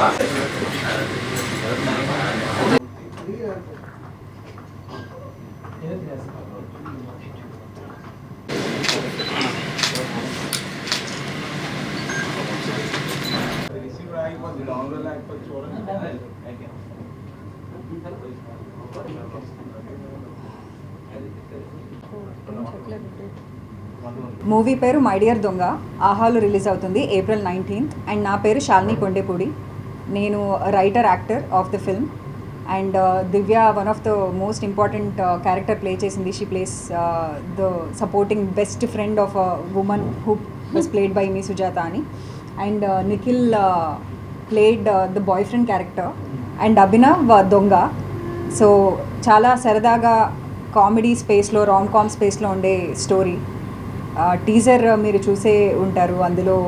Movie పేరు my dear దొంగ. ఆహాలో రిలీజ్ అవుతుంది April 19th. అండ్ నా పేరు శాలిని కొండేపూడి. నేను writer actor of the film. And Divya one of the most important character play చేసింది. She plays the supporting best friend of a woman who was played by me Sujatha అని. And Nikhil played the boyfriend character. And Abhinav దొంగ. So చాలా సరదాగా comedy స్పేస్లో, rom com స్పేస్లో ఉండే story. Teaser మీరు చూసే ఉంటారు. అందులో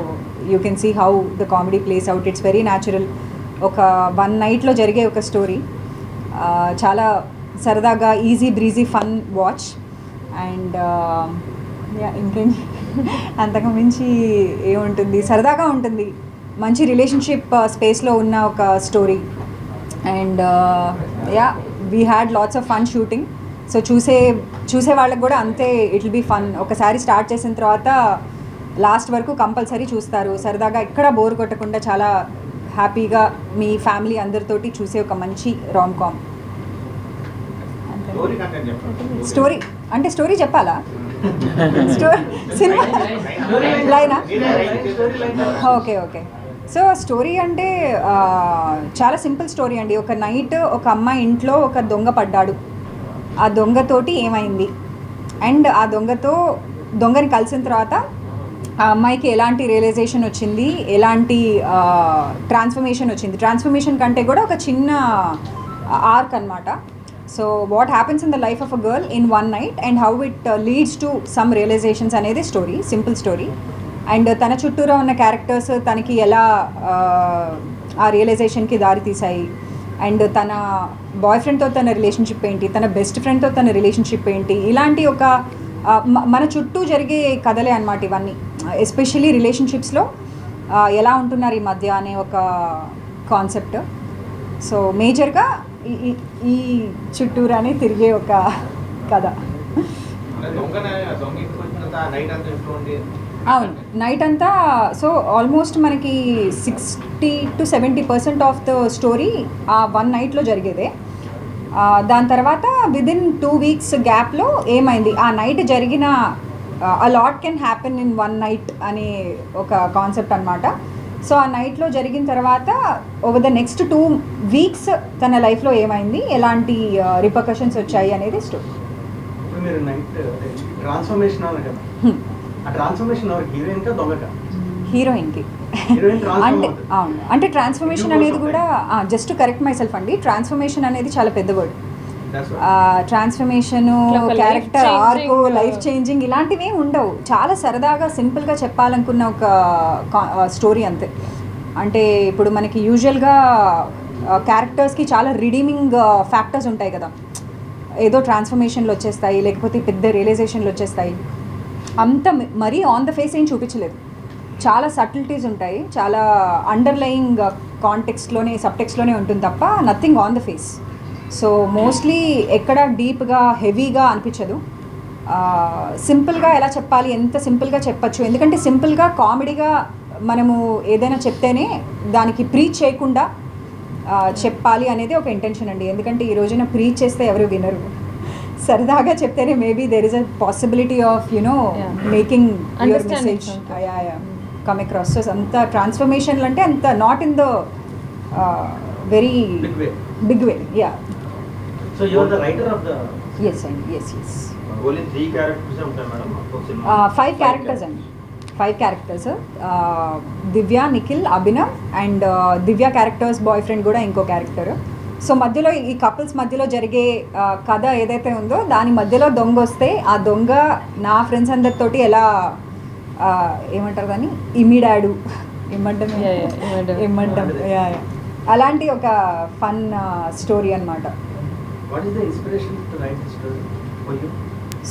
you can see how the comedy plays out. It's very natural. ఒక 1 నైట్లో జరిగే ఒక స్టోరీ. చాలా సరదాగా easy breezy fun watch. And ఇంకేం అంతకు మించి ఏముంటుంది, సరదాగా ఉంటుంది. మంచి రిలేషన్షిప్ స్పేస్లో ఉన్న ఒక story. And we had lots of fun shooting. So చూసే వాళ్ళకి కూడా అంతే ఇట్ విల్ బీ ఫన్. ఒకసారి స్టార్ట్ చేసిన తర్వాత లాస్ట్ వరకు కంపల్సరీ చూస్తారు. సరదాగా ఎక్కడ బోర్ కొట్టకుండా చాలా హ్యాపీగా మీ ఫ్యామిలీ అందరితోటి చూసే ఒక మంచి రామ్ కామ్. స్టోరీ అంటే స్టోరీ చెప్పాలా? సినిమా లైనా? ఓకే. సో స్టోరీ అంటే చాలా సింపుల్ స్టోరీ అండి. ఒక నైట్ ఒక అమ్మాయి ఇంట్లో ఒక దొంగ పడ్డాడు. ఆ దొంగతోటి ఏమైంది, అండ్ ఆ దొంగని కలిసిన తర్వాత ఆ అమ్మాయికి ఎలాంటి రియలైజేషన్ వచ్చింది, ఎలాంటి ట్రాన్స్ఫర్మేషన్ వచ్చింది. ట్రాన్స్ఫర్మేషన్ కంటే కూడా ఒక చిన్న ఆర్క్ అనమాట. So what happens in the life of a girl in 1 night and how it leads to some realisations అనేది స్టోరీ. Simple story. అండ్ తన చుట్టూరా ఉన్న క్యారెక్టర్స్ తనకి ఎలా ఆ రియలైజేషన్కి దారి తీసాయి, అండ్ తన బాయ్ ఫ్రెండ్తో తన రిలేషన్షిప్ ఏంటి, తన బెస్ట్ ఫ్రెండ్తో తన రిలేషన్షిప్ ఏంటి, ఇలాంటి ఒక మన చుట్టూ జరిగే కథలే అన్నమాట ఇవన్నీ. ఎస్పెషల్లీ రిలేషన్షిప్స్లో ఎలా ఉంటున్నారు ఈ మధ్య అనే ఒక కాన్సెప్ట్. సో మేజర్గా ఈ చుట్టూరానే తిరిగే ఒక కథ. అవును, నైట్ అంతా. సో ఆల్మోస్ట్ మనకి 60 to 70% ఆఫ్ ద స్టోరీ ఆ 1 నైట్లో జరిగేదే. దాని తర్వాత విదిన్ 2 వీక్స్ గ్యాప్లో ఏమైంది, ఆ నైట్ జరిగిన a lot can happen in 1 night అనే ఒక కాన్సెప్ట్ అనమాట. సో ఆ నైట్లో జరిగిన తర్వాత ఓవర్ ద నెక్స్ట్ 2 వీక్స్ తన లైఫ్లో ఏమైంది, ఎలాంటి రిపర్కషన్స్ వచ్చాయి అనేది స్టోరీ. హీరోయిన్కి అంటే అవును, అంటే ట్రాన్స్ఫర్మేషన్ అనేది కూడా just to correct my self అండి, ట్రాన్స్ఫర్మేషన్ అనేది చాలా పెద్ద word. Transformation, character arc, life changing ఇలాంటివి ఏమి ఉండవు. చాలా సరదాగా సింపుల్గా చెప్పాలనుకున్న ఒక స్టోరీ అంతే. అంటే ఇప్పుడు మనకి యూజువల్గా క్యారెక్టర్స్కి చాలా రిడీమింగ్ ఫ్యాక్టర్స్ ఉంటాయి కదా. ఏదో ట్రాన్స్ఫర్మేషన్లు వచ్చేస్తాయి, లేకపోతే పెద్ద రియలైజేషన్లు వచ్చేస్తాయి. అంత మరీ ఆన్ ద ఫేస్ ఏం చూపించలేదు. చాలా సటిల్టీస్ ఉంటాయి, చాలా అండర్లయింగ్ కాంటెక్స్ట్లోనే, సబ్టెక్స్ట్లోనే ఉంటుంది తప్ప nothing on the face. So mostly ఎక్కడ డీప్గా హెవీగా అనిపించదు. సింపుల్గా ఎలా చెప్పాలి, ఎంత సింపుల్గా చెప్పచ్చు. ఎందుకంటే సింపుల్గా కామెడీగా మనము ఏదైనా చెప్తేనే దానికి ప్రీచ్ చేయకుండా చెప్పాలి అనేది ఒక ఇంటెన్షన్ అండి. ఎందుకంటే ఈ రోజున ప్రీచ్ చేస్తే ఎవరు వినరు. సరదాగా చెప్తేనే maybe there is a possibility of making your message come across. So అంత ట్రాన్స్ఫర్మేషన్లు అంటే అంత not in the very big way. So you are the writer of the... Yes, yes. Only 3 characters ఉంటాయి మేడం మొత్తం. 5 characters అండి. 5 characters. Divya, Nikhil, Abhinav and Divya characters boy friend కూడా ఇంకో character. So మధ్యలో ఈ కపుల్స్ మధ్యలో జరిగే కథ ఏదైతే ఉందో దాని మధ్యలో దొంగ వస్తే ఆ దొంగ నా ఫ్రెండ్స్ అందరితోటి ఎలా ఏమంటారు దాన్ని, ఇమిడాడు, ఏమంటాం అలాంటి ఒక ఫన్ స్టోరీ అన్నమాట. What is the inspiration to write this story for you?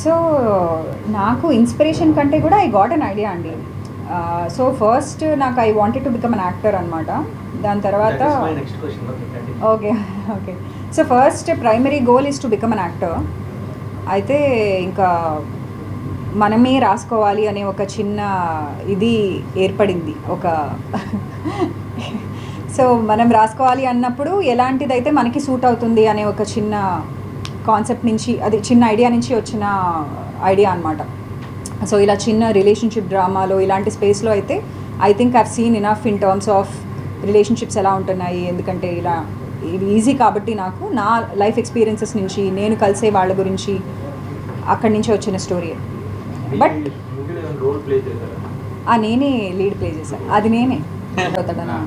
So నాకు ఇన్స్పిరేషన్ కంటే కూడా ఐ గాట్ అన్ ఐడియా అండి. సో ఫస్ట్ నాకు I wanted to become an actor అనమాట. దాని తర్వాత That is my next question. Okay, continue. Okay okay so first primary goal is to become an actor. అయితే ఇంకా మనమే రాసుకోవాలి అనే ఒక చిన్న ఇది ఏర్పడింది. ఒక సో మనం రాసుకోవాలి అన్నప్పుడు ఎలాంటిదైతే మనకి సూట్ అవుతుంది అనే ఒక చిన్న కాన్సెప్ట్ నుంచి, అది చిన్న ఐడియా నుంచి వచ్చిన ఐడియా అనమాట. సో ఇలా చిన్న రిలేషన్షిప్ డ్రామాలో ఇలాంటి స్పేస్లో అయితే I think I've seen enough in terms of relationships ఎలా ఉంటున్నాయి. ఎందుకంటే ఇలా ఇది ఈజీ కాబట్టి నాకు నా లైఫ్ ఎక్స్పీరియన్సెస్ నుంచి, నేను కలిసే వాళ్ళ గురించి అక్కడి నుంచి వచ్చిన స్టోరీ. బట్ రోల్ ప్లే చేశారా? నేనే లీడ్ ప్లే చేశాను. అది నేనే అవుతాడనా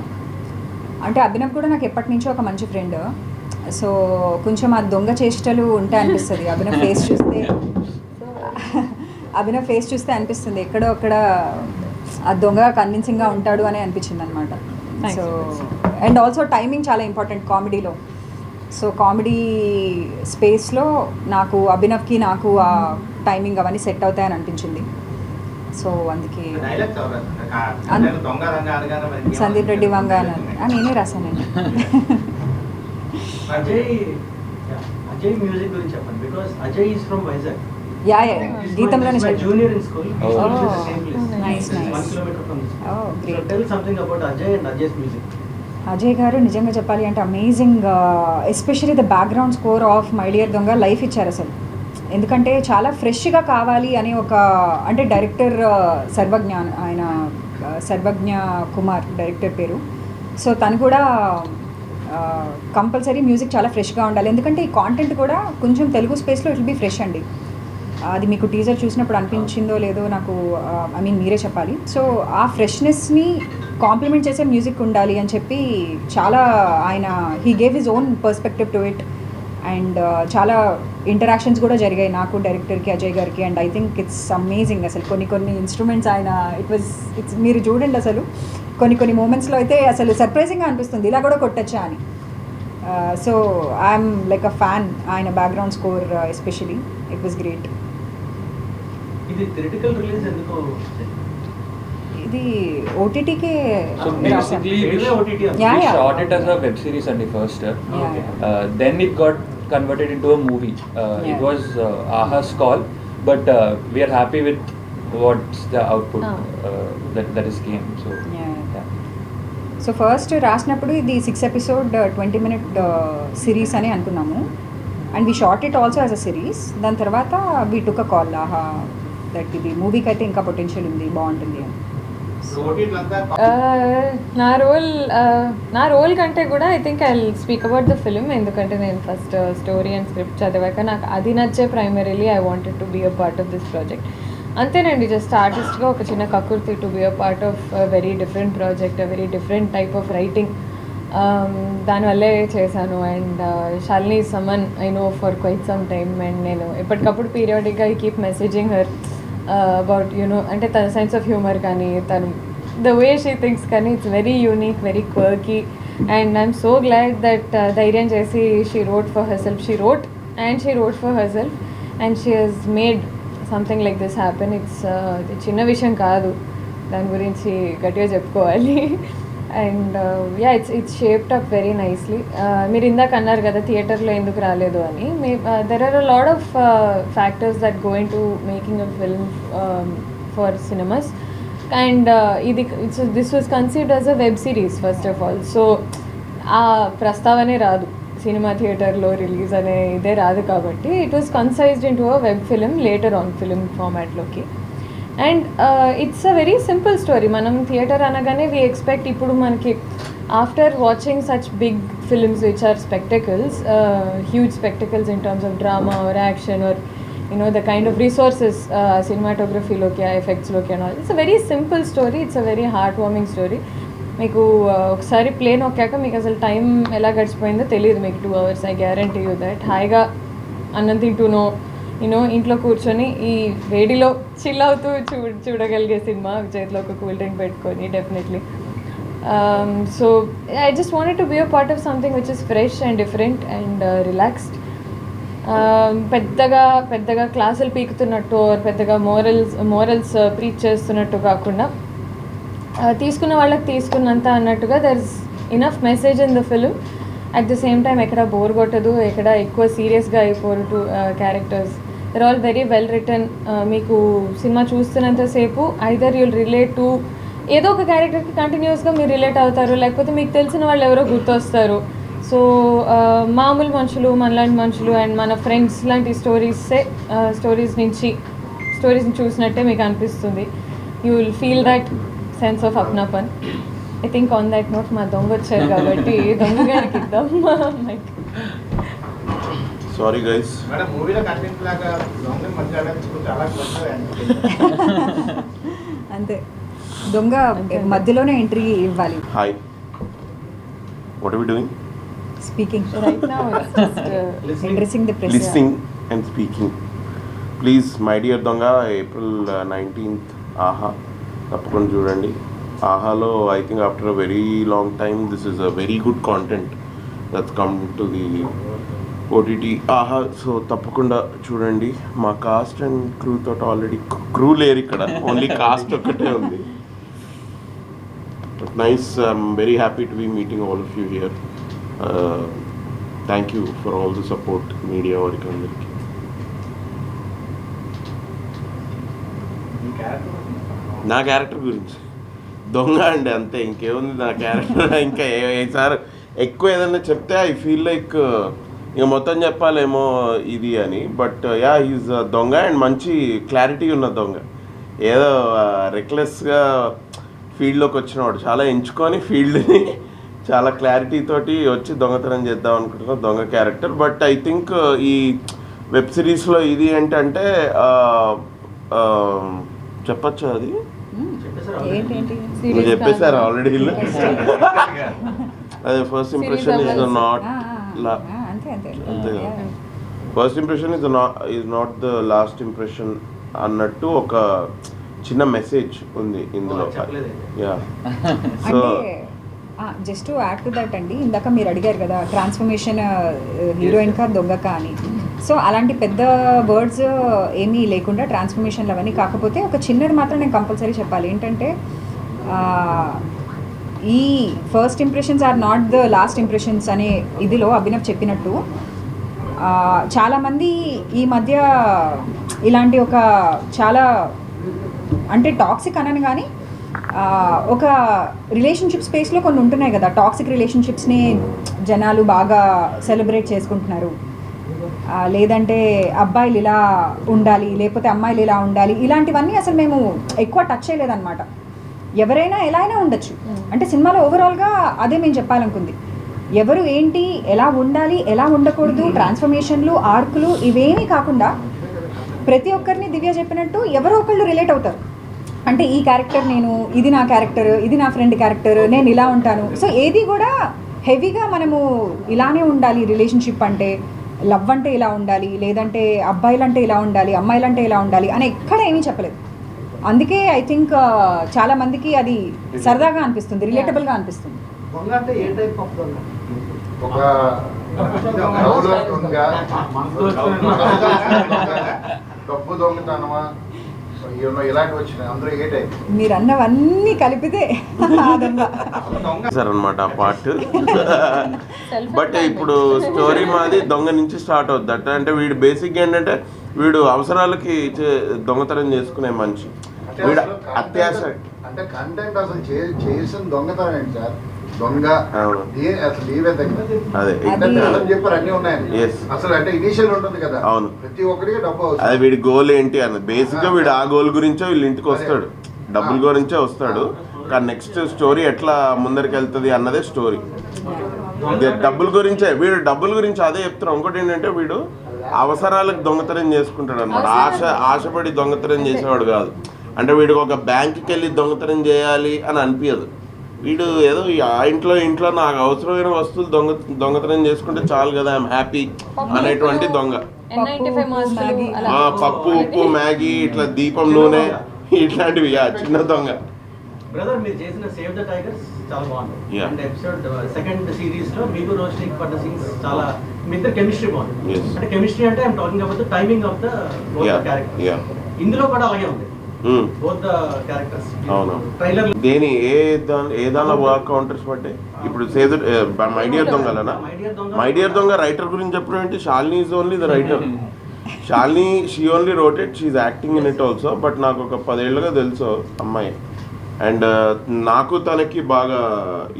అంటే అభినవ్ కూడా నాకు ఎప్పటి నుంచో ఒక మంచి ఫ్రెండ్. సో కొంచెం ఆ దొంగ చేష్టలు ఉంటాయి అనిపిస్తుంది. అభినవ్ ఫేస్ చూస్తే అనిపిస్తుంది ఎక్కడో అక్కడ ఆ దొంగ కన్విన్సింగ్గా ఉంటాడు అని అనిపించింది అనమాట. సో అండ్ ఆల్సో టైమింగ్ చాలా ఇంపార్టెంట్ కామెడీలో. సో కామెడీ స్పేస్లో నాకు అభినవ్కి నాకు ఆ టైమింగ్ అవన్నీ సెట్ అవుతాయని అనిపించింది. సో అందుకే డైలాగ్స్ ఎవరు రాశారు? దొంగ రంగ అనగానే మరి సందీప్ రెడ్డి వంగ నేనే రాశానండి. అజయ్ మ్యూజిక్ గురించి చెప్పండి. Because Ajay is from Vizag. Yeah గీతంలోనే junior in school. nice. 1 kilometer from this. Oh, great. So tell something about Ajay and Ajay's music. Ajay గారు నిజంగా చెప్పాలి అంటే amazing. Especially the background score of my dear దొంగ లైఫ్ ఇచ్చారు అసలు. ఎందుకంటే చాలా ఫ్రెష్గా కావాలి అని ఒక, అంటే డైరెక్టర్ సర్వజ్ఞ, ఆయన సర్వజ్ఞ కుమార్ డైరెక్టర్ పేరు. సో తను కూడా కంపల్సరీ మ్యూజిక్ చాలా ఫ్రెష్గా ఉండాలి. ఎందుకంటే ఈ కాంటెంట్ కూడా కొంచెం తెలుగు స్పేస్లో ఇట్ విల్ బీ ఫ్రెష్ అండి. అది మీకు టీజర్ చూసినప్పుడు అనిపించిందో లేదో నాకు, ఐ మీన్ మీరే చెప్పాలి. సో ఆ ఫ్రెష్నెస్ని కాంప్లిమెంట్ చేసే మ్యూజిక్ ఉండాలి అని చెప్పి చాలా ఆయన he gave his own perspective to it. And చాలా ఇంటరాక్షన్స్ కూడా జరిగాయి నాకు డైరెక్టర్కి అజయ్ గారికి. And I think it's amazing అసలు. కొన్ని ఇన్స్ట్రుమెంట్స్ ఆయన ఇట్స్ మీరు చూడండి అసలు కొన్ని మూమెంట్స్లో అయితే అసలు సర్ప్రైజింగ్గా అనిపిస్తుంది ఇలా కూడా కొట్టచ్చా అని. So I'm like a fan ఆయన background score especially. It was great. ఇది థియరిటికల్ రిలీజ్ ఎందుకు? ఇది ఓటీటీకే So basically, we shot it as a web series only first. Then it got converted into a movie. It was Aha's call, but we are happy with what's the output that is came. So so first రాసినప్పుడు ఇది 6 episode 20 minute series అని అనుకున్నాము. And we short it also as a series. దాని తర్వాత we took a call that ఇది మూవీకి అయితే ఇంకా పొటెన్షియల్ ఉంది, బాగుంటుంది అని. నా రోల్ కంటే కూడా I think I speak about the film. ఎందుకంటే నేను ఫస్ట్ స్టోరీ అండ్ స్క్రిప్ట్ చదివాక నాకు అది నచ్చే primarily I wanted to be a part of this project. అంతేనండి, జస్ట్ ఆర్టిస్ట్గా ఒక చిన్న కకుర్తి to be a part of very different project, very different type of writing. దానివల్లే చేశాను. And Shalini is someone I know for quite some time. అండ్ నేను ఎప్పటికప్పుడు పీరియాడిక్గా I keep messaging her about అంటే తన సెన్స్ ఆఫ్ హ్యూమర్ కానీ, తను ద వే షీ థింక్స్ కానీ it's very unique, very quirky. And I'm so glad that ధైర్యం చేసి she wrote for herself. She wrote for herself and she has made something like this happen. It's చిన్న విషయం కాదు, దాని గురించి గట్టిగా చెప్పుకోవాలి. And yeah it's shaped up very nicely. మీరు ఇందాక అన్నారు కదా థియేటర్లో ఎందుకు రాలేదు అని. There are a lot of factors that go into making a film for cinemas. And this was conceived as a web series first of all. So ఆ ప్రస్తావనే రాదు, సినిమా థియేటర్లో రిలీజ్ అనే ఇదే రాదు. కాబట్టి it was concised into a web film later on film ఫార్మాట్లోకి. And it's a very simple story. మనం theatre అనగానే వీ ఎక్స్పెక్ట్, ఇప్పుడు మనకి after watching such big films which are spectacles, huge spectacles in terms of drama or action or the kind of resources cinematographyలోకి, ఎఫెక్ట్స్లోకి and all. It's a very simple story. It's a very heart warming story. మీకు ఒకసారి play నొక్కాక మీకు అసలు time ఎలా గడిచిపోయిందో తెలియదు మీకు 2 hours. I guarantee you that. హాయిగా అన్నం తింటూనో ఇంట్లో కూర్చొని ఈ వేడిలో చిల్ అవుతూ చూడగలిగే సినిమా, చేతిలో ఒక కూల్ డ్రింక్ పెట్టుకొని definitely. So I just wanted to be a part of something which is fresh and different and relaxed. పెద్దగా క్లాసులు పీకుతున్నట్టు, పెద్దగా మోరల్స్ ప్రీచ్ చేస్తున్నట్టు కాకుండా, తీసుకున్న వాళ్ళకి తీసుకున్నంత అన్నట్టుగా there is enough message in the film. At the same time ఎక్కడ బోర్ కొట్టదు, ఎక్కడ ఎక్కువ సీరియస్గా అయిపోరు to characters. They're all very well written. మీకు సినిమా చూస్తున్నంతసేపు ఐదర్ యుల్ రిలేట్ టు ఏదో ఒక క్యారెక్టర్కి కంటిన్యూస్గా మీరు రిలేట్ అవుతారు, లేకపోతే మీకు తెలిసిన వాళ్ళు ఎవరో గుర్తొస్తారు. సో మామూలు మనుషులు, మనలాంటి మనుషులు అండ్ మన ఫ్రెండ్స్ లాంటి స్టోరీస్ని చూసినట్టే మీకు అనిపిస్తుంది. You will feel that sense of అప్నాపన్. I think on that note మా దొంగ వచ్చారు కాబట్టి దొంగ గారికి ఇద్దాం మైక్. Sorry guys. మేడం మూవీలో కంటెంట్ లాగా దొంగ మధ్య చాలా అంతే, దొంగ మధ్యలోనే ఎంట్రీ ఇవ్వాలి. Hi, what are we doing? Speaking right now addressing the press. Listening and speaking. Please my dear దొంగ April 19th ఆహా తప్పకుండా చూడండి. ఆహాలో I think after a very long time this is a very good content that's come to the OTT Aha. So తప్పకుండా చూడండి. మా cast and crew తోటి already crew లేరు ఇక్కడ, ఓన్లీ కాస్ట్ ఒక్కటే ఉంది. Nice, I'm very happy to be meeting all of you here. Thank you for all the support media వారికి అందరికీ. నా క్యారెక్టర్ గురించి దొంగ అండి, అంతే, ఇంకేముంది నా క్యారెక్టర్. ఇంకా ఈసారి ఎక్కువ ఏదైనా చెప్తే ఐ ఫీల్ లైక్ ఇక మొత్తం చెప్పాలేమో ఇది అని. బట్ యా, ఈజ్ దొంగ అండ్ మంచి క్లారిటీ ఉన్న దొంగ. ఏదో రెక్లెస్గా ఫీల్డ్లోకి వచ్చినవాడు, చాలా ఎంచుకొని ఫీల్డ్ని చాలా క్లారిటీ తోటి వచ్చి దొంగతనం చేద్దాం అనుకుంటున్న దొంగ క్యారెక్టర్. బట్ ఐ థింక్ ఈ వెబ్ సిరీస్లో ఇది ఏంటంటే చెప్పచ్చు, అది మీరు చెప్పేశారు ఆల్రెడీ. అదే ఫస్ట్ ఇంప్రెషన్ ఇస్ నాట్ అంతే కదా, first impression is not the last impression అన్నట్టు ఒక చిన్న మెసేజ్ ఉంది ఇందులో. Yeah, so just add to that అండి, ఇందాక మీరు అడిగారు కదా ట్రాన్స్ఫర్మేషన్ హీరోయిన్ కా దొంగ కా అని. సో అలాంటి పెద్ద వర్డ్స్ ఏమీ లేకుండా ట్రాన్స్ఫర్మేషన్లు అవన్నీ. కాకపోతే ఒక చిన్నది మాత్రం నేను కంపల్సరీ చెప్పాలి, ఏంటంటే ఈ first impressions are not the last impressions అనే ఇదిలో అభినవ్ చెప్పినట్టు చాలామంది ఈ మధ్య ఇలాంటి ఒక చాలా అంటే టాక్సిక్ అనను కానీ ఒక రిలేషన్షిప్ స్పేస్లో కొన్ని ఉంటున్నాయి కదా, టాక్సిక్ రిలేషన్షిప్స్ని జనాలు బాగా సెలబ్రేట్ చేసుకుంటున్నారు. లేదంటే అబ్బాయిలు ఇలా ఉండాలి, లేకపోతే అమ్మాయిలు ఇలా ఉండాలి, ఇలాంటివన్నీ అసలు మేము ఎక్కువ టచ్ చేయలేదన్నమాట. ఎవరైనా ఎలా అయినా ఉండొచ్చు, అంటే సినిమాలో ఓవరాల్గా అదే మేము చెప్పాలనుకుంది. ఎవరు ఏంటి, ఎలా ఉండాలి, ఎలా ఉండకూడదు, ట్రాన్స్ఫర్మేషన్లు, ఆర్కులు ఇవేమీ కాకుండా ప్రతి ఒక్కరిని దివ్య చెప్పినట్టు ఎవరో ఒకళ్ళు రిలేట్ అవుతారు. అంటే ఈ క్యారెక్టర్ నేను, ఇది నా క్యారెక్టర్, ఇది నా ఫ్రెండ్ క్యారెక్టర్, నేను ఇలా ఉంటాను. సో ఏది కూడా హెవీగా మనము ఇలానే ఉండాలి, రిలేషన్షిప్ అంటే లవ్ అంటే ఇలా ఉండాలి, లేదంటే అబ్బాయిలంటే ఇలా ఉండాలి, అమ్మాయిలంటే ఇలా ఉండాలి అని ఎక్కడ ఏమీ చెప్పలేదు. అందుకే ఐ థింక్ చాలా మందికి అది సరదాగా అనిపిస్తుంది, రిలేటబుల్గా అనిపిస్తుంది. దొంగ అంటే ఏ టైప్ ఆఫ్ దొంగ? ఒక డబ్బు దొంగతనమా ఇలాంటి వచ్చినాయి, అందరూ ఏ టైప్? మీరు అన్నవన్నీ కలిపితే సార్ అనమాట ఆ పార్ట్. బట్ ఇప్పుడు స్టోరీ మాది దొంగ నుంచి స్టార్ట్ అవుద్ది. అట్లా అంటే వీడు బేసిక్గా ఏంటంటే వీడు అవసరాలకి దొంగతనం చేసుకునే మనిషి. వీడు అత్యాశ అంటే కంటెంట్ అసలు చేసిన దొంగతనం ఏంటి సార్? దొంగ అసలు ఏవే అదే చెప్పారు, అన్ని ఉన్నాయి అసలు. అంటే ఇనిషియల్ ఉంటుంది కదా, అవును, ప్రతి ఒక్కరికి డబ్బు. అదే వీడి గోల్ ఏంటి అన్నది బేసిక్ గా. వీడు ఆ గోల్ గురించో వీళ్ళ ఇంటికి వస్తాడు, డబ్బుల గురించే వస్తాడు. కానీ నెక్స్ట్ స్టోరీ ఎట్లా ముందరికి వెళ్తుంది అన్నదే స్టోరీ. డబ్బుల గురించే, వీడు డబ్బుల గురించి అదే చెప్తున్నాడు. ఇంకోటి ఏంటంటే వీడు అవసరాలకు దొంగతనం చేసుకుంటాడు అనమాట. ఆశపడి దొంగతనం చేసేవాడు కాదు. అంటే వీడికి ఒక బ్యాంకుకి వెళ్ళి దొంగతనం చేయాలి అని అనిపించదు. వీడు ఏదో ఆ ఇంట్లో నాకు అవసరమైన వస్తువులు దొంగతనం చేసుకుంటే చాలు కదా, ఐఎమ్ హ్యాపీ అనేటువంటి దొంగ. పప్పు, ఉప్పు, మ్యాగీ, ఇట్లా దీపం, నూనె, ఇట్లాంటివి చిన్న దొంగ. బ్రదర్ మీరు చేసిన సేవ్ ద టైగర్స్ చాలా బాగుంది. అండ్ ఎపిసోడ్ సెకండ్ సిరీస్ లో మీకు రోషనీకి పడ్డ సీన్స్ చాలా, మీ ఇద్దరు కెమిస్ట్రీ బాగుంది. అంటే కెమిస్ట్రీ అంటే I'm talking about the timing of the character. ఇందులో కూడా అలాగే ఉంది. Both the characters. అవును. ట్రైలర్ దేని ఏ దానిలో వర్క్ కౌంటర్స్ పడ్డాయి ఇప్పుడు మై డియర్ దొంగలనా? మై డియర్ దొంగ రైటర్ గురించి చెప్పడం ఏంటి? Shalini is only the writer. Shalini she only wrote it, she is acting in it also. But నాకు ఒక 10 ఏళ్ళుగా తెలుసు అమ్మాయి, అండ్ నాకు తనకి బాగా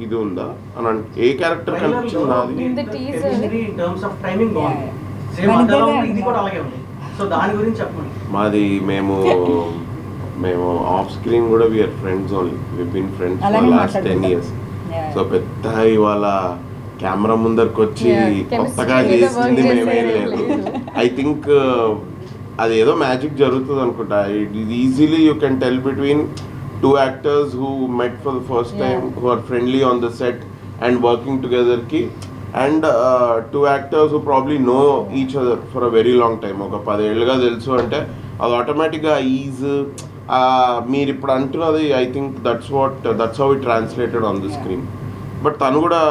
ఇది ఉందా అని ఏ క్యారెక్టర్ కనిపించింది నాది? ఇన్ టర్మ్స్ ఆఫ్ టైమింగ్ బాగుంది. సేమ్ అదలా ఉంది, ఇది కూడా అలాగే ఉంది. సో దాని గురించి చెప్పండి. మాది మేము ఆఫ్ స్క్రీన్ కూడా we're friends only. We been friends for last 10 years. So పెద్ద ఇవాళ కెమెరా ముందరికి వచ్చి కొత్తగా చేసింది మేమేం లేదు. ఐ థింక్ అదేదో మ్యాజిక్ జరుగుతుంది అనుకుంటా. It is easily you can tell between two actors who met for the first time, who are friendly on the set and working together ki, and 2 actors who probably know each other for a very long time. ఒక 10 ఏళ్ళుగా తెలుసు అంటే అది ఆటోమేటిక్గా is మీరు ఇప్పుడు అంటున్నది. I think that's how it translated on the screen. But తను కూడా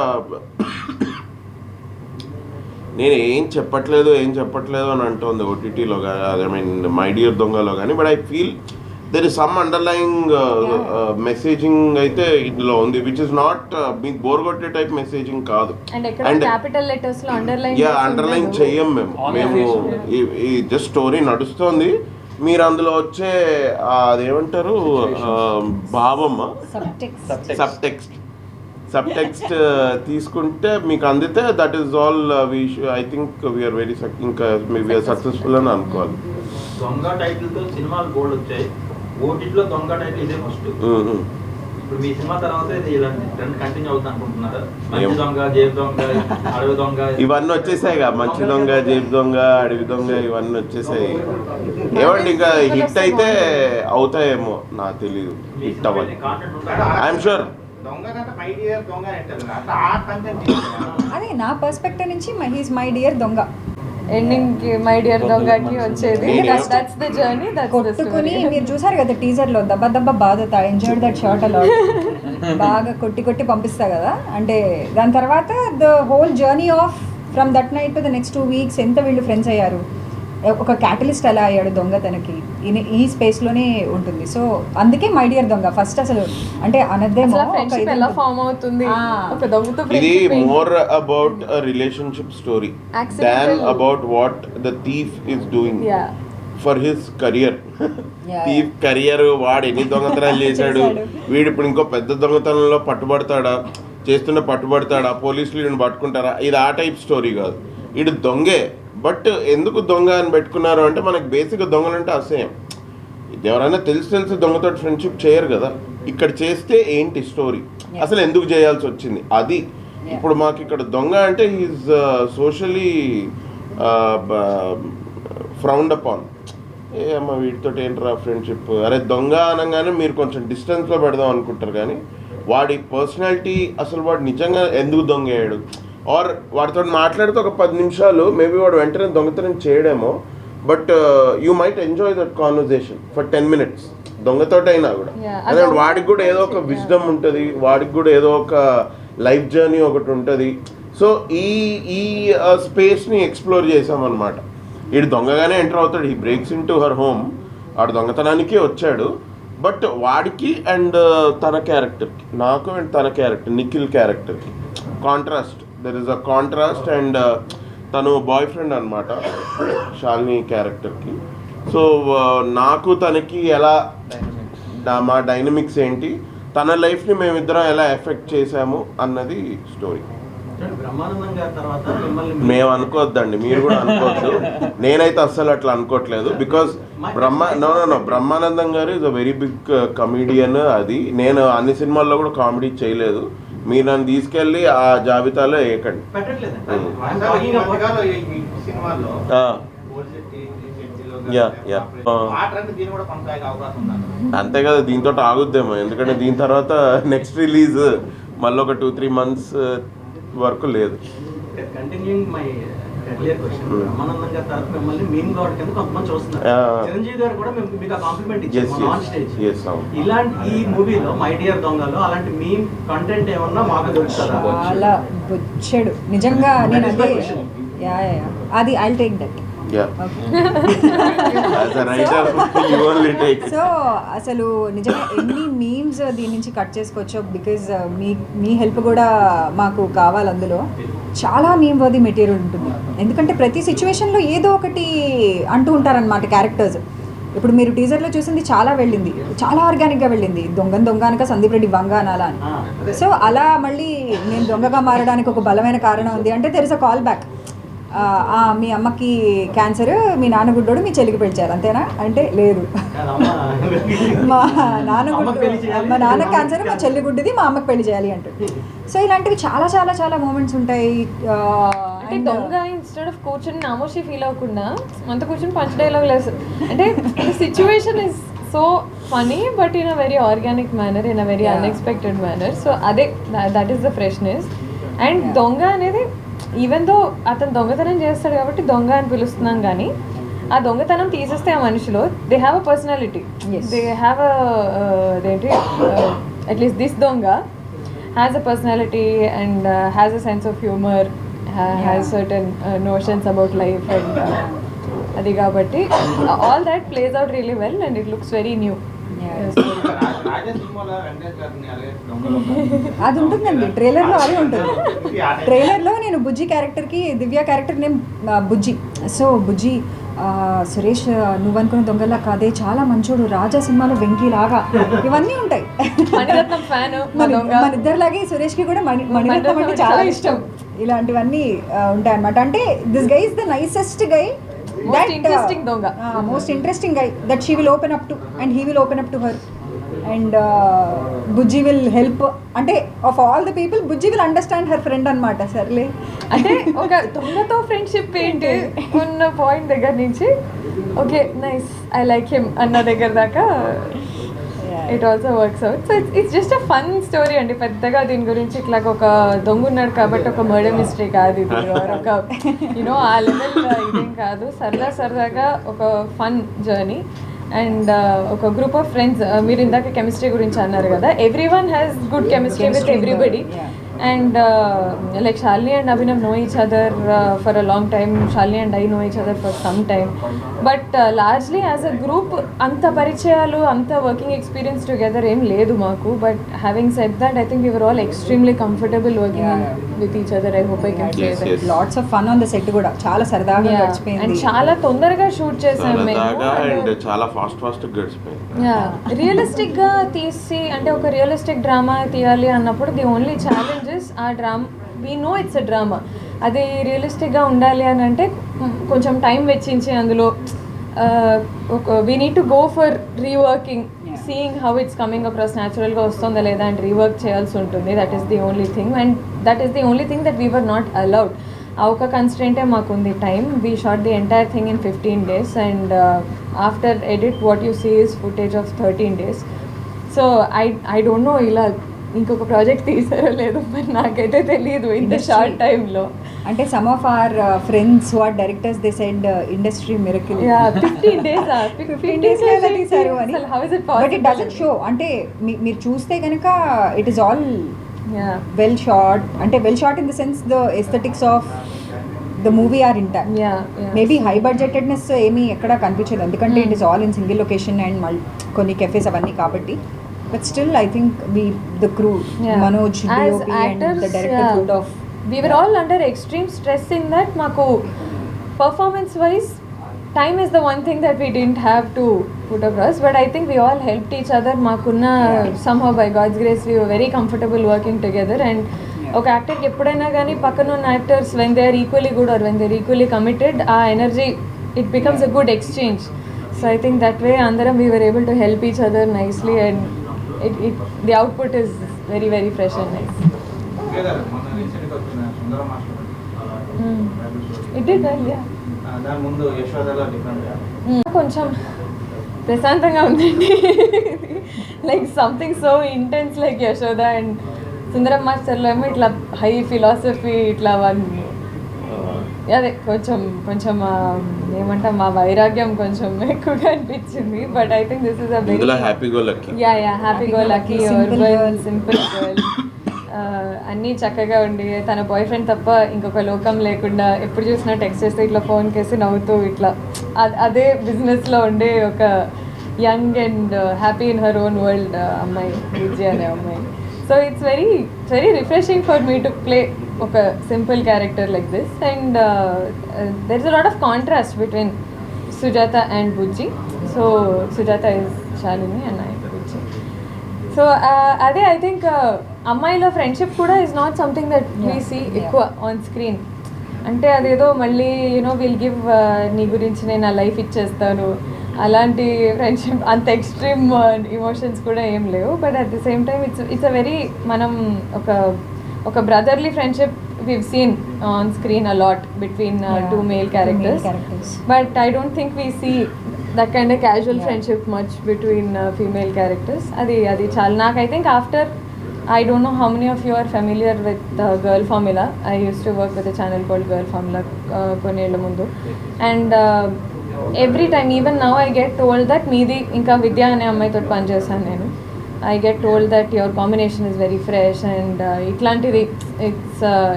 నేను ఏం చెప్పట్లేదు అని అంటుంది ఓటీటీలో కానీ, ఐ మీన్ మై డియర్ దొంగలో కానీ. But I feel there is some underlying messaging అయితే ఇందులో ఉంది, which is not మీకు బోర్ కొట్టే టైప్ మెసేజింగ్ కాదు. అండ్ క్యాపిటల్ లెటర్స్ లో అండర్లైన్ చెయ్యం మేము ఈ జస్ట్ స్టోరీ నడుస్తుంది. మీరు అందులో వచ్చే అదేమంటారు భావమ్మ సబ్ టెక్స్ట్ తీసుకుంటే మీకు అందితే that is all. I think we are very ఇంకా వీఆర్ సక్సెస్ఫుల్ అని అనుకోవాలి. దొంగ టైటిల్ తో సినిమాలు బోర్డు వచ్చాయి. ఓటీటీలో దొంగ టైటిల్ ఇదే ఫస్ట్. ఇప్పుడు మీ సినిమా తర్వాత ఇది ఇలాంటి ట్రెండ్ కంటిన్యూ అవుతుంది అనుకుంటున్నారా? మంచి దొంగ, జేబు దొంగ, అడవి దొంగ ఇవన్నీ వచ్చేసాయిగా. మంచి దొంగ, జేబు దొంగ, అడవి దొంగ ఇవన్నీ వచ్చేసాయి. ఏమండి ఇంకా హిట్ అయితే అవుతాయేమో, నాకు తెలియదు. హిట్ అవ్వాలి ఐఎమ్ షూర్. అదే నా పర్స్పెక్టివ్ నుంచి హీస్ మై డియర్ దొంగ. ఎండింగ్ మై డియర్ దొంగకి వచ్చేది దట్స్ ద జర్నీ. కొట్టుకుని మీరు చూసారు కదా టీజర్ లో దబ్బా దబ్బా బాధతా ఎంజాయ్డ్ దట్ షార్ట్ అలా బాగా కొట్టి పంపిస్తా కదా. అంటే దాని తర్వాత the whole journey of from that night to the next 2 weeks ఎంత వీళ్ళు ఫ్రెండ్స్ అయ్యారు, ఒక క్యాటలిస్ట్ ఎలా అయ్యాడు దొంగ తనకి, ఈ స్పేస్ లోనే ఉంటుంది. సో అందుకే మై డియర్ దొంగ ఫస్ట్ అసలు అంటే అనద్దేమో ఎలా ఫామ్ అవుతుంది ఒక దొంగతో. ఇది more about a relationship story than about what the thief is doing for his career. Thief career, వాడు ఎన్ని దొంగతనాలు చేశాడు, వీడు ఇప్పుడు ఇంకో పెద్ద దొంగతనంలో పట్టుబడతాడా, పోలీసులు వీడిని పట్టుకుంటారా, ఇది ఆ టైప్ స్టోరీ కాదు. వీడు దొంగే. బట్ ఎందుకు దొంగ అని పెట్టుకున్నారు అంటే మనకి బేసిక్గా దొంగలంటే అసహ్యం. ఎవరైనా తెలిసి దొంగతో ఫ్రెండ్షిప్ చేయరు కదా. ఇక్కడ చేస్తే ఏంటి స్టోరీ, అసలు ఎందుకు చేయాల్సి వచ్చింది అది. ఇప్పుడు మాకు ఇక్కడ దొంగ అంటే ఈజ్ సోషలీ ఫ్రౌండ్ అపాన్. అమ్మ వీటితో ఏంట్రా ఫ్రెండ్షిప్, అరే దొంగ అనగానే మీరు కొంచెం డిస్టెన్స్లో పెడదాం అనుకుంటారు. కానీ వాడి పర్సనాలిటీ, అసలు వాడు నిజంగా ఎందుకు దొంగ అయ్యాడు, ఆర్ వాడితో మాట్లాడితే ఒక 10 నిమిషాలు మేబీ వాడు వెంటనే దొంగతనం చేయడేమో. But you might enjoy that conversation for 10 minutes దొంగతోటి అయినా కూడా. అదే వాడికి కూడా ఏదో ఒక విజ్డమ్ ఉంటుంది, వాడికి కూడా ఏదో ఒక లైఫ్ జర్నీ ఒకటి ఉంటుంది. సో ఈ స్పేస్ని ఎక్స్ప్లోర్ చేసామన్నమాట. వీడు దొంగగానే ఎంటర్ అవుతాడు, he breaks into her home. వాడు దొంగతనానికే వచ్చాడు. బట్ వాడికి అండ్ తన క్యారెక్టర్కి, నాకు అండ్ తన క్యారెక్టర్ నిఖిల్ క్యారెక్టర్కి contrast, there is a contrast. And తను బాయ్ ఫ్రెండ్ అనమాట శాలిని క్యారెక్టర్కి. సో నాకు తనకి ఎలా మా డైనమిక్స్ ఏంటి, తన లైఫ్ని మేమిద్దరం ఎలా ఎఫెక్ట్ చేసాము అన్నది స్టోరీ. మేము అనుకోవద్దండి, మీరు కూడా అనుకోవద్దు. నేనైతే అస్సలు అట్లా అనుకోవట్లేదు. Because Brahmanandam garu is a very big comedian. అది నేను అన్ని సినిమాల్లో కూడా కామెడీ చేయలేదు. మీరు నన్ను తీసుకెళ్ళి ఆ జాబితాలో వేయకండి. అంతే కదా, దీంతో ఆగుద్దేమో. ఎందుకంటే దీని తర్వాత నెక్స్ట్ రిలీజ్ మళ్ళీ ఒక 2-3 months వరకు లేదు. Continuing my earlier question, Brahmanandam గారి తరఫు మిమ్మల్ని మీమ్ గాడ్ కింద కొంతమంది చూస్తున్నారు. చిరంజీవి గారు కూడా మీకు ఆ కాంప్లిమెంట్ ఇచ్చారు ఆన్ స్టేజ్. ఇలాంటి ఈ మూవీలో మై డియర్ దొంగలో అలాంటి మీమ్ కంటెంట్ ఏమన్నా మాకు దొరుకుతుందా? చాలా బొచ్చెడు నిజంగా. నేను అదే అది I'll take that. As a writer you only take. So అసలు నిజంగా ఎన్ని మీమ్స్ దీని నుంచి కట్ చేసుకోవచ్చో, బికాజ్ మీ హెల్ప్ కూడా మాకు కావాలి. అందులో చాలా మీమ్ వర్ది మెటీరియల్ ఉంటుంది, ఎందుకంటే ప్రతి సిచ్యువేషన్లో ఏదో ఒకటి అంటూ ఉంటారనమాట క్యారెక్టర్స్. ఇప్పుడు మీరు టీజర్లో చూసింది చాలా వెళ్ళింది, చాలా ఆర్గానిక్గా వెళ్ళింది. దొంగ అనక సందీప్ రెడ్డి వంగ అనాలా అని. సో అలా మళ్ళీ నేను దొంగగా మారడానికి ఒక బలమైన కారణం ఉంది అంటే there is a call back. మీ అమ్మకి క్యాన్సర్, మీ నాన్న గుడ్డోడు మీ చెల్లికి పెంచారు అంతేనా అంటే లేదు, మా నాన్న క్యాన్సర్, మా చెల్లి గుడ్డిది, మా అమ్మకి పెళ్లి చేయాలి అంటారు. సో ఇలాంటివి చాలా చాలా చాలా మూమెంట్స్ ఉంటాయి. అంటే దొంగ ఇన్స్టెడ్ ఆఫ్ కూర్చొని నామోషి ఫీల్ అవ్వకుండా అంత కూర్చొని పంచ్ డైలాగ్ లేదు. అంటే situation is so funny but in a very organic manner, in a very unexpected manner. So అదే that is the freshness. And దొంగ అనేది ఈవెన్ దో అతను దొంగతనం చేస్తాడు కాబట్టి దొంగ అని పిలుస్తున్నాం, కానీ ఆ దొంగతనం తీసేస్తే ఆ మనిషిలో they have a personality, they have అదేంటి అట్లీస్ట్ దిస్ దొంగ has a personality and has a sense of humour, has certain notions about life and అది కాబట్టి all that place out really well and it looks very new. అది ఉంటుందండి ట్రైలర్లో, అది ఉంటుంది. ట్రైలర్లో నేను బుజ్జి క్యారెక్టర్కి, దివ్య క్యారెక్టర్ నేమ్ బుజ్జి. సో బుజ్జి సురేష్ నువ్వు అనుకున్న దొంగలా కాదే, చాలా మంచోడు, రాజా సినిమాలో వెంకీ లాగా, ఇవన్నీ ఉంటాయి. మన ఇద్దరిలాగే సురేష్కి కూడా మణిరత్నం అంటే చాలా ఇష్టం. ఇలాంటివన్నీ ఉంటాయి అన్నమాట. అంటే this guy is the nicest guy, most interesting donga, most interesting guy that she will open up to and he will open up to her and Bujji will help. అంటే of all the people Bujji will understand her friend అన్నమాట. సర్లే అంటే ఒక దొంగతో friendship ఏంటి ఉన్న point దగ్గర నుంచి okay nice I like him అన్న దగ్గర దాకా it also works out. So it's just a fun story అండి. పెద్దగా దీని గురించి ఇట్లా ఒక దొంగ ఉన్నాడు కాబట్టి ఒక మర్డర్ మిస్టరీ కాదు ఇది, ఒక యూనో ఆ లెవెల్ ఇదేం కాదు. సరదాగా ఒక ఫన్ జర్నీ అండ్ ఒక గ్రూప్ ఆఫ్ ఫ్రెండ్స్. మీరు ఇందాక కెమిస్ట్రీ గురించి అన్నారు కదా, every one has good chemistry with everybody. And like Shalini and Abhinav know each other for a long time. Shalini and I know each other for some time. But largely as a group, anta parichayalu, anta working experience together em ledu maku. But having said that, I think we were all extremely comfortable working with each other. I hope I can say that. Lots of fun on the set kuda. Chaala saradaga gadichipindi. And chaala tondaraga shoot chesam memu. And chaala fast gadichipindi. Yeah. Realistic ga teesi ante oka realistic drama tiyali annappudu the only challenge ఆ drama we know it's a drama, అది రియలిస్టిక్గా ఉండాలి అని అంటే కొంచెం time వెచ్చించి అందులో ఒక we need to go for reworking, seeing how it's coming across, న్యాచురల్గా వస్తుందా లేదా అండ్ రీవర్క్ చేయాల్సి ఉంటుంది. That is the only thing and that is the only thing that we were not allowed. ఆ ఒక కన్స్ట్రెంటే మాకుంది time. We shot the entire thing in 15 days and after edit what you see is footage of 13 days. So I don't know ఇలా ఇంకొక project తీసారో లేదో మరి నాకైతే తెలియదు ఇంత షార్ట్ టైంలో. అంటే some of our friends who are directors they said industry miracle. 15 days తీసారు అని. But it doesn't show. అంటే మీరు చూస్తే కనుక it is all well shot. అంటే well shot in the sense the aesthetics of the movie are intact. Maybe high budgetedness ఏమీ ఎక్కడా కనిపించదు, ఎందుకంటే it is all in single location and కొన్ని కెఫేస్ అవన్నీ కాబట్టి. But still, I think the crew, Manoj, DOP and the director could have. We were all under extreme stress in that. Maku performance-wise, time is the one thing that we didn't have to put across. But I think we all helped each other. Makunna somehow by God's grace, we were very comfortable working together. And ఒక యాక్టర్కి ఎప్పుడైనా కానీ పక్కన ఉన్న actors when they are equally good or when they are equally committed, ఆ energy it becomes a good exchange. So I think that way అందరం we were able to help each other nicely and the output is very very fresh and nice. It did well, yeah. దాని ముందు యశోదలో different కొంచెం ప్రశాంతంగా ఉందండి. Like something so intense like Yashoda and Sundaram మాస్టర్లో ఏమో ఇట్లా high philosophy ఇట్లా అదే కొంచెం ఏమంటాం మా వైరాగ్యం కొంచెం ఎక్కువగా అనిపించింది. But I think this is a very happy go lucky. Happy go lucky simple girl అన్నీ చక్కగా ఉండి తన బాయ్ ఫ్రెండ్ తప్ప ఇంకొక లోకం లేకుండా ఎప్పుడు చూసినా టెక్స్ట్ చేస్తే ఇట్లా ఫోన్ కేసి నవ్వుతూ ఇట్లా అదే బిజినెస్లో ఉండే ఒక young and happy in her own world అమ్మాయి విజయ అనే అమ్మాయి. So it's very refreshing for me to play ఒక simple character like this. And there is a lot of contrast between Sujatha and Bujji. So Sujatha is Shalini and I Bujji. So అదే I think అమ్మాయిలో friendship కూడా is not something that we see ఎక్కువ on screen. అంటే అదేదో మళ్ళీ will give నీ గురించి నేను నా లైఫ్ ఇచ్చేస్తాను అలాంటి ఫ్రెండ్షిప్ అంత ఎక్స్ట్రీమ్ ఇమోషన్స్ కూడా ఏం లేవు. But at the same time it's a very మనం ఒక brotherly friendship we've seen on screen a lot between two male characters. But I don't think we see that kind of casual friendship much between female characters. Adi chaal nak I think after I don't know how many of you are familiar with Girl Formula. I used to work with a channel called Girl Formula konella mundu, and every time even now I get told that meedi inka Vidya ane ammai tho pan chesanu nenu. I get told that your combination is very fresh and itlantidi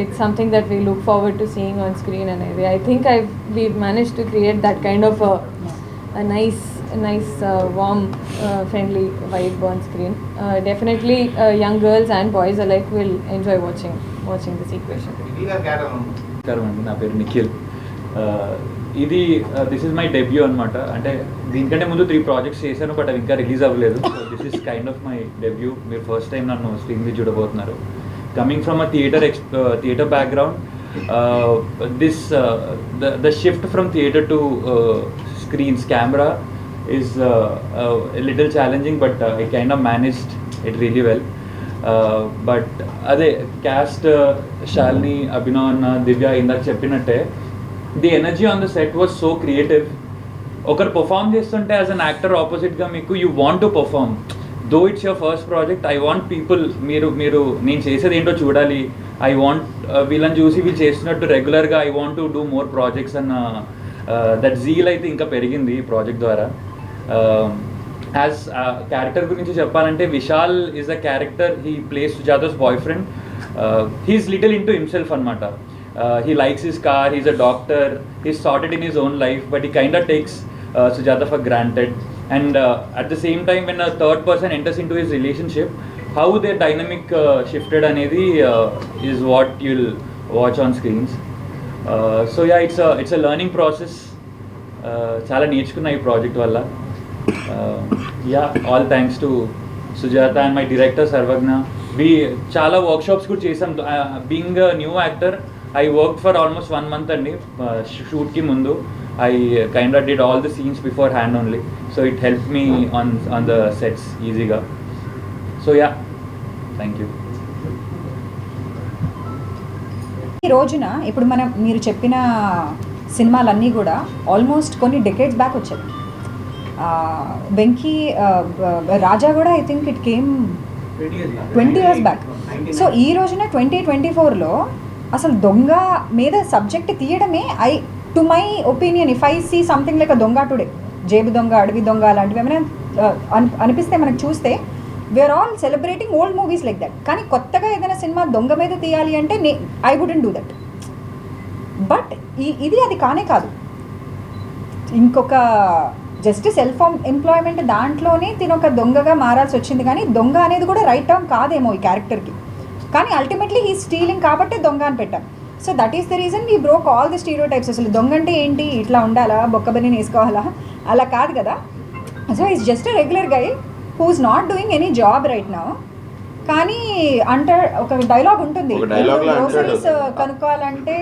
it's something that we look forward to seeing on screen. And I think we've managed to create that kind of a nice warm friendly vibe on screen. Definitely young girls and boys alike will enjoy watching this equation. నా పేరు నిఖిల్. ఇది this is my debut అనమాట. అంటే దీనికంటే ముందు 3 projects చేశాను, but అవి ఇంకా రిలీజ్ అవ్వలేదు. So this is kind of my debut. మీరు ఫస్ట్ టైం నన్ను స్క్రీన్ మీద చూడబోతున్నారు. Coming from a theatre background, this the shift from theatre to screens camera is little challenging, but I kind of managed it really well. But అదే caste Shalini, Abhinav అన్న, దివ్య ఇందాక చెప్పినట్టే the energy on the set was so creative. ఒకరు perform చేస్తుంటే as an actor ఆపోజిట్గా మీకు you want to perform. Though it's your first project, I want people మీరు నేను చేసేది ఏంటో చూడాలి. ఐ వాంట్ వీళ్ళని చూసి వీళ్ళు చేస్తున్నట్టు రెగ్యులర్గా I want to do more projects అన్న దట్ జీల్ అయితే ఇంకా పెరిగింది ఈ ప్రాజెక్ట్ ద్వారా. యాజ్ క్యారెక్టర్ గురించి చెప్పాలంటే Vishal is a character, he plays Sujatha's boyfriend. He's little into himself అనమాట. He likes his car, he's a doctor, he's sorted in his own life, but he kind of takes Sujata for granted. And at the same time, when a third person enters into his relationship, how their dynamic shifted anedi is what you'll watch on screens. So yeah, it's a learning process. Chala నేర్చుకున్నా ఈ project వల్ల. Yeah, all thanks to Sujata and my director Sarvagna. We chala workshops కూడా చేసాం. Being a new actor, I worked for almost 1 month అండి shoot కి ముందు. I kind of did all the scenes beforehand only, so it helped me on the sets easyగా. So yeah, thank you. ఈ రోజున ఇప్పుడు మీరు చెప్పిన సినిమాలన్నీ కూడా ఆల్మోస్ట్ కొన్ని డెకేడ్స్ బ్యాక్ వచ్చాయి. వెంకీ రాజా కూడా I think it came 20 years back. So ఈ రోజున 2024లో అసలు దొంగ మీద సబ్జెక్ట్ తీయడమే to my opinion, if I see something like a దొంగ టుడే, జేబు దొంగ, అడవి దొంగ అలాంటివి ఏమైనా అనిపిస్తే మనకు చూస్తే we're all celebrating old movies like that. కానీ కొత్తగా ఏదైనా సినిమా దొంగ మీద తీయాలి అంటే I wouldn't do that. But ఇది అది కానే కాదు. ఇంకొక జస్ట్ సెల్ఫ్ ఎంప్లాయ్మెంట్ దాంట్లోనే తినొక దొంగగా మారాల్సి వచ్చింది. కానీ దొంగ అనేది కూడా రైట్ టర్మ్ కాదేమో ఈ క్యారెక్టర్కి. కానీ అల్టిమేట్లీ హీ స్టీలింగ్ కాబట్టి దొంగ అని పెట్టాం. So that is the reason we broke all the stereotypes. అసలు దొంగ అంటే ఏంటి, ఇట్లా ఉండాలా, బొక్కబని వేసుకోవాలా, అలా కాదు కదా. So is just a regular guy who's not doing any job right now. కానీ అంటే ఒక డైలాగ్ ఉంటుంది, గ్రోసరీస్ కనుక్కోవాలంటే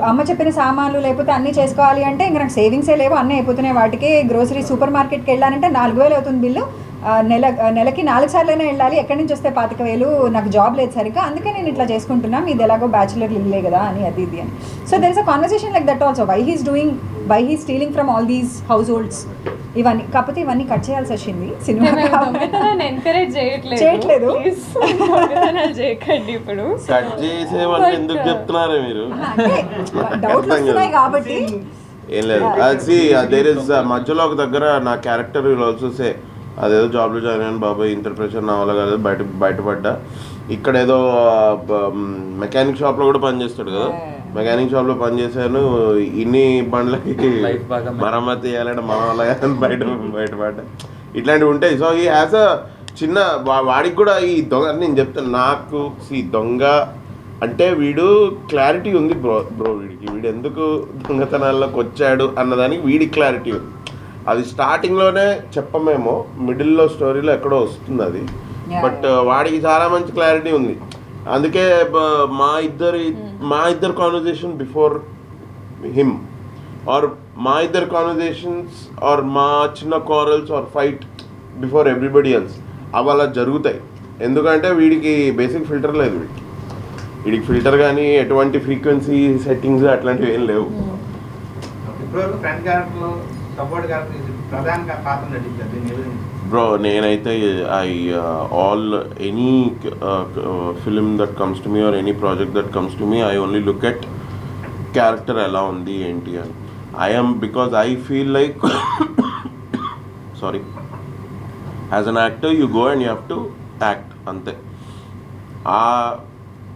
అమ్మ చెప్పిన సామాన్లు లేకపోతే అన్నీ చేసుకోవాలి అంటే ఇంక నాకు సేవింగ్సే లేవు, అన్నీ అయిపోతున్నాయి వాటికి. గ్రోసరీ సూపర్ మార్కెట్కి వెళ్ళాలంటే 4,000 అవుతుంది బిల్లు. నెలకి 4 సార్లైనా వెళ్ళాలి, ఎక్కడి నుంచి వస్తే 25,000, నాకు జాబ్ లేదు సరిగ్గా, అందుకే నేను ఇట్లా చేసుకుంటున్నాను, ఇది ఎలాగో బ్యాచులర్ ఇల్లే కదా అని అది ఇది అని. So there is a conversation like that also, why he's stealing from all these households ఇవన్నీ. కాకపోతే ఇవన్నీ కట్ చేయాల్సి వచ్చింది సినిమా. ఎంకరేజ్ చేయట్లేదు. ఇప్పుడు ఎందుకు చెప్తున్నారా మీరు? డౌట్లు వస్తున్నాయి కాబట్టి ఏం లేదు. దేర్ ఇస్ మధ్యలో ఒక దగ్గర నా క్యారెక్టర్ విల్ ఆల్సో సే అదేదో జాబ్లో జాయిన్ అయ్యాను బాబాయ్, ఇంటర్ ప్రెషర్ నా వల్ల కాలేదు, బయటపడ్డా. ఇక్కడ ఏదో మెకానిక్ షాప్లో కూడా పనిచేస్తాడు కదా, మెకానిక్ షాప్లో పనిచేశాను. ఇన్ని బండ్లకి Life బాగా మరమ్మతు చేయాలంటే మన వల్ల కాదని బయటపడ్డా. ఇట్లాంటివి ఉంటాయి. సో ఈ యాజ్ అ చిన్న వాడికి కూడా ఈ దొంగ నేను చెప్తాను, నాకు ఈ దొంగ అంటే వీడు క్లారిటీ ఉంది బ్రో వీడు ఎందుకు దొంగతనాల్లోకి వచ్చాడు అన్నదానికి వీడికి క్లారిటీ ఉంది. అది స్టార్టింగ్లోనే చెప్పమేమో, మిడిల్లో స్టోరీలో ఎక్కడో వస్తుంది అది. బట్ వాడికి చాలా మంచి క్లారిటీ ఉంది. అందుకే మా ఇద్దరు కాన్వర్జేషన్ బిఫోర్ హిమ్, ఆర్ మా ఇద్దరు కాన్వర్జేషన్స్ ఆర్ మా చిన్న quarrels or fight before everybody else అవి అలా జరుగుతాయి. ఎందుకంటే వీడికి బేసిక్ ఫిల్టర్ లేదు, వీడికి ఫిల్టర్ కానీ ఎటువంటి ఫ్రీక్వెన్సీ సెట్టింగ్స్ అట్లాంటివి ఏం లేవు. ఇప్పటివరకు ఫ్రెండ్ క్యారెక్టర్లో సపోర్ట్ క్యారెక్టర్ ప్రధానంగా పాత్ర నటించారు. బ్రో నేనైతే all any film that comes to me or any project that comes to me I only look at character ఎలా ఉంది ఏంటి అని. Because I feel like sorry as an actor you go and you have to act అంతే. ఆ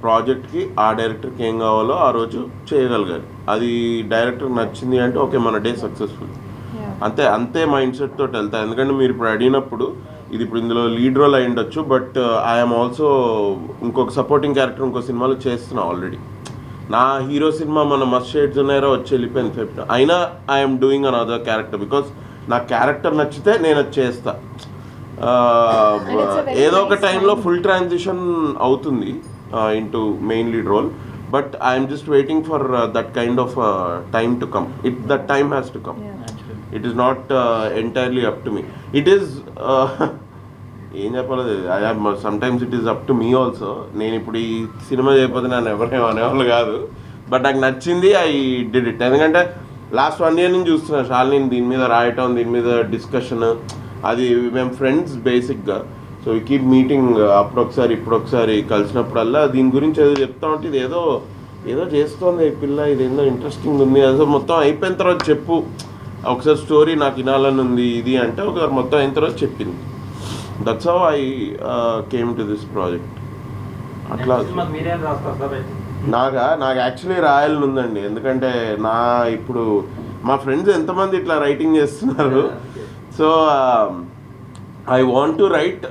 ప్రాజెక్ట్కి ఆ డైరెక్టర్కి ఏం కావాలో ఆ రోజు చేయగలగాలి. అది డైరెక్టర్ నచ్చింది అంటే ఓకే మన డే సక్సెస్ఫుల్, అంతే మైండ్ సెట్ తోటి వెళ్తాయి. ఎందుకంటే మీరు ఇప్పుడు అడిగినప్పుడు ఇది ఇప్పుడు ఇందులో లీడ్ రోల్ అయి ఉండొచ్చు, బట్ ఐఎమ్ ఆల్సో ఇంకొక సపోర్టింగ్ క్యారెక్టర్ ఇంకో సినిమాలో చేస్తున్నా ఆల్రెడీ. నా హీరో సినిమా మన మస్ట్ షేడ్స్ ఉన్నారో వచ్చి వెళ్ళిపోయింది ఫిఫ్త్, అయినా I'm doing another character because నా క్యారెక్టర్ నచ్చితే నేను అది చేస్తా. ఏదో ఒక టైంలో ఫుల్ ట్రాన్సిషన్ అవుతుంది into main lead role, but I'm just waiting for that kind of time to come. That time has to come. It is not entirely up to me. It is ఏం చెప్పలేదు, sometimes it is up to me also. నేను ఇప్పుడు ఈ cinema చేయకపోతే నన్ను ఎవరేమో అనేవాళ్ళు కాదు, but నాకు నచ్చింది, ఐ డిడ్ ఇట్. ఎందుకంటే లాస్ట్ 1 year నుంచి చూస్తున్నా శాలిని దీని మీద రాయటం, దీని మీద డిస్కషన్. అది మేము ఫ్రెండ్స్ బేసిక్గా, సో వీ కీప్ మీటింగ్ అప్పుడొకసారి ఇప్పుడొకసారి కలిసినప్పుడల్లా దీని గురించి ఏదో చెప్తా ఉంటే ఇది ఏదో చేస్తోంది ఈ పిల్ల, ఇది ఏదో ఇంట్రెస్టింగ్ ఉంది, అసలు మొత్తం అయిపోయిన తర్వాత చెప్పు ఒకసారి స్టోరీ నాకు వినాలని ఉంది ఇది అంటే ఒకసారి మొత్తం అయిన తర్వాత చెప్పింది. That's how I came to this project. అట్లా నాకు యాక్చువల్లీ రాయాలని ఉందండి. ఎందుకంటే ఇప్పుడు మా ఫ్రెండ్స్ ఎంతమంది ఇట్లా రైటింగ్ చేస్తున్నారు. So I want to right,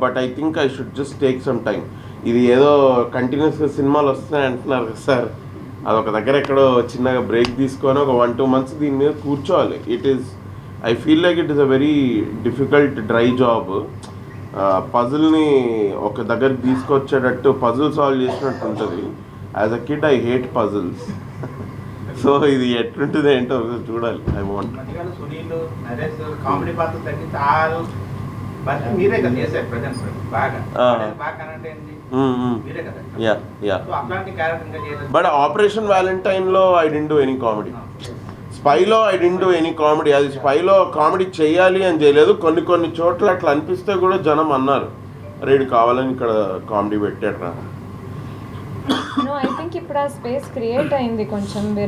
but I think I should just take some time. ఇది ఏదో కంటిన్యూస్గా సినిమాలు వస్తున్నాయి అంటున్నారు కదా సార్, అదొక దగ్గర ఎక్కడో చిన్నగా బ్రేక్ తీసుకొని ఒక 1-2 months దీని మీద కూర్చోవాలి. I feel like it is a very difficult dry job. పజిల్ని ఒక దగ్గరికి తీసుకొచ్చేటట్టు పజిల్ సాల్వ్ చేసినట్టు ఉంటుంది. As a kid I hate puzzles. So ఇది ఎట్లుంటుంది ఏంటో చూడాలి. I want Sunil Naresh comedy పాత్ర తగ్గించాలి, మీరే కదా చేశారు ప్రజెంట్ బాగా కనంటే మీరే కదా. అట్లాంటి క్యారెక్టర్. బట్ ఆపరేషన్ వ్యాలంటైన్లో I didn't do any comedy. స్పైలో I didn't do any comedy. అది స్పైలో కామెడీ చేయాలి అని చేయలేదు. కొన్ని చోట్ల అట్లా అనిపిస్తే కూడా జనం అన్నారు రేడు కావాలని ఇక్కడ కామెడీ పెట్టాడు రా. ఐ థింక్ ఇప్పుడు ఆ స్పేస్ క్రియేట్ అయింది కొంచెం వేరే